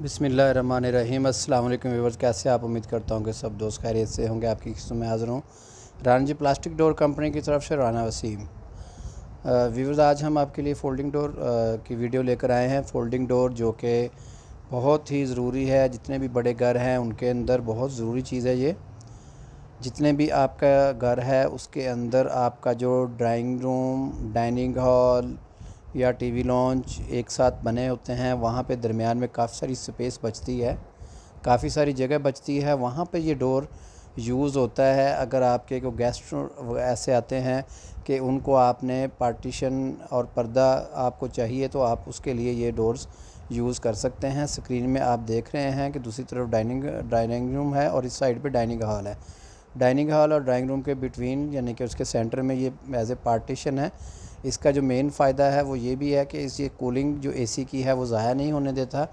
बिस्मिल्लाहिर्रहमानिर्रहीम। अस्सलाम वालेकुम व्यूअर्स, कैसे आप? उम्मीद करता हूँ कि सब दोस्त खैरियत से होंगे। आपकी किस्मों में हाज़िर हूँ राना जी प्लास्टिक डोर कंपनी की तरफ से, राना वसीम। व्यूअर्स, आज हम आपके लिए फ़ोल्डिंग डोर की वीडियो लेकर आए हैं। फ़ोल्डिंग डोर जो कि बहुत ही ज़रूरी है, जितने भी बड़े घर हैं उनके अंदर बहुत ज़रूरी चीज़ है ये। जितने भी आपका घर है उसके अंदर आपका जो ड्राइंग रूम, डाइनिंग हॉल या टीवी लॉन्च एक साथ बने होते हैं, वहाँ पे दरमियान में काफ़ी सारी स्पेस बचती है, काफ़ी सारी जगह बचती है। वहाँ पे ये डोर यूज़ होता है। अगर आपके को गेस्ट ऐसे आते हैं कि उनको आपने पार्टीशन और पर्दा आपको चाहिए, तो आप उसके लिए ये डोर्स यूज़ कर सकते हैं। स्क्रीन में आप देख रहे हैं कि दूसरी तरफ डाइनिंग रूम है और इस साइड पे डाइनिंग हॉल है। डाइनिंग हॉल और ड्राइंग रूम के बिटवीन यानी कि उसके सेंटर में ये एज ए पार्टीशन है। इसका जो मेन फ़ायदा है वो ये भी है कि इस ये कूलिंग जो एसी की है वो ज़ाया नहीं होने देता।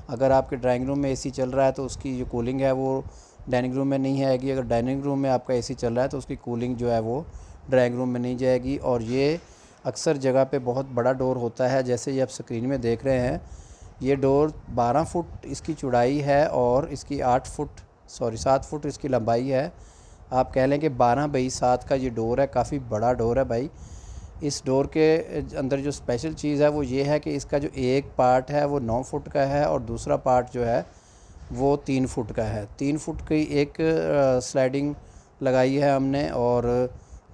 अगर आपके ड्राइंग रूम में एसी चल रहा है तो उसकी जो कूलिंग है वो डाइनिंग रूम में नहीं आएगी। अगर डाइनिंग रूम में आपका एसी चल रहा है तो उसकी कूलिंग जो है वो ड्राइंग रूम में नहीं जाएगी। और ये अक्सर जगह पे बहुत बड़ा डोर होता है, जैसे ये आप स्क्रीन में देख रहे हैं। ये डोर 12 फुट इसकी चौड़ाई है और इसकी 7 फुट इसकी लंबाई है। आप कह लें कि 12 बाई 7 का ये डोर है, काफ़ी बड़ा डोर है भाई। इस डोर के अंदर जो स्पेशल चीज़ है वो ये है कि इसका जो एक पार्ट है वो 9 फुट का है और दूसरा पार्ट जो है वो 3 फुट का है। 3 फुट की एक स्लाइडिंग लगाई है हमने और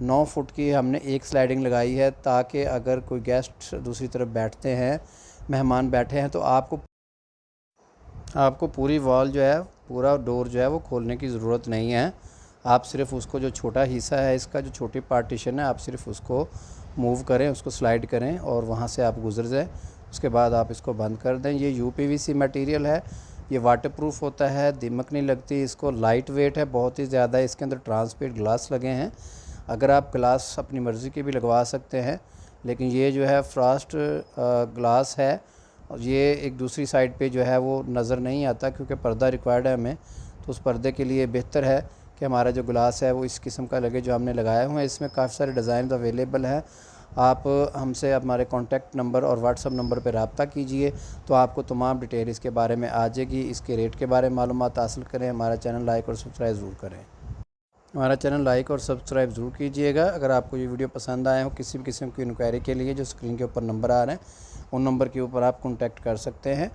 9 फुट की हमने एक स्लाइडिंग लगाई है, ताकि अगर कोई गेस्ट दूसरी तरफ बैठते हैं, मेहमान बैठे हैं, तो आपको पूरी वॉल जो है, पूरा डोर जो है वो खोलने की ज़रूरत नहीं है। आप सिर्फ़ उसको जो छोटा हिस्सा है इसका, जो छोटी पार्टीशन है, आप सिर्फ़ उसको मूव करें, उसको स्लाइड करें और वहाँ से आप गुज़र जाएं। उसके बाद आप इसको बंद कर दें। ये यूपीवीसी मटेरियल है, ये वाटरप्रूफ होता है, दीमक नहीं लगती इसको, लाइट वेट है बहुत ही ज़्यादा। इसके अंदर ट्रांसपेरेंट ग्लास लगे हैं। अगर आप ग्लास अपनी मर्ज़ी के भी लगवा सकते हैं, लेकिन ये जो है फ्रॉस्ट ग्लास है और ये एक दूसरी साइड पे जो है वो नज़र नहीं आता, क्योंकि पर्दा रिक्वायर्ड है हमें। तो उस पर्दे के लिए बेहतर है कि हमारा जो ग्लास है वो इस किस्म का लगे जो हमने लगाया हुआ है। इसमें काफ़ी सारे डिज़ाइन अवेलेबल हैं। आप हमसे हमारे कॉन्टैक्ट नंबर और व्हाट्सअप नंबर पर रब्ता कीजिए, तो आपको तमाम डिटेल इसके बारे में आ जाएगी। इसके रेट के बारे में मालूमात हासिल करें। हमारा चैनल लाइक और सब्सक्राइब ज़रूर करें। हमारा चैनल लाइक और सब्सक्राइब ज़रूर कीजिएगा। अगर आपको ये वीडियो पसंद आए हो, किसी भी किस्म की इंक्वायरी के लिए जो स्क्रीन के ऊपर नंबर आ रहे हैं उन नंबर के ऊपर आप कॉन्टैक्ट कर सकते हैं।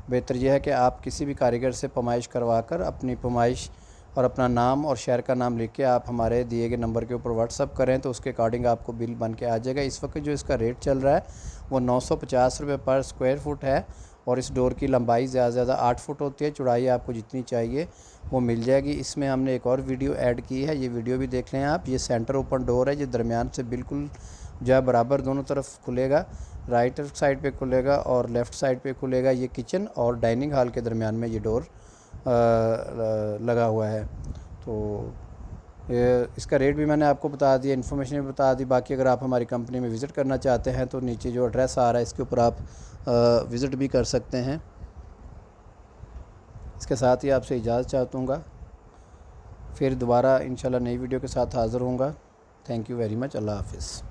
बेहतर यह है कि आप किसी भी कारीगर से पमाइश करवा कर अपनी पमाइश और अपना नाम और शहर का नाम लिख के आप हमारे दिए गए नंबर के ऊपर व्हाट्सअप करें, तो उसके अकॉर्डिंग आपको बिल बन के आ जाएगा। इस वक्त जो इसका रेट चल रहा है वो 950 रुपये पर स्क्वायर फुट है और इस डोर की लंबाई ज़्यादा से ज़्यादा 8 फुट होती है। चौड़ाई आपको जितनी चाहिए वो मिल जाएगी। इसमें हमने एक और वीडियो ऐड की है, ये वीडियो भी देख लें आप। ये सेंटर ओपन डोर है, ये दरमियान से बिल्कुल जो है बराबर दोनों तरफ खुलेगा। राइट साइड पे खुलेगा और लेफ़्ट साइड पे खुलेगा। ये किचन और डाइनिंग हॉल के दरमियान में ये डोर लगा हुआ है। तो इसका रेट भी मैंने आपको बता दिया, इन्फॉर्मेशन भी बता दी। बाकी अगर आप हमारी कंपनी में विज़िट करना चाहते हैं तो नीचे जो एड्रेस आ रहा है इसके ऊपर आप विज़िट भी कर सकते हैं। इसके साथ ही आपसे इजाज़त चाहता हूँ, फिर दोबारा इंशाल्लाह नई वीडियो के साथ हाज़िर होऊंगा। Thank you very much. अल्लाह हाफ़िज़।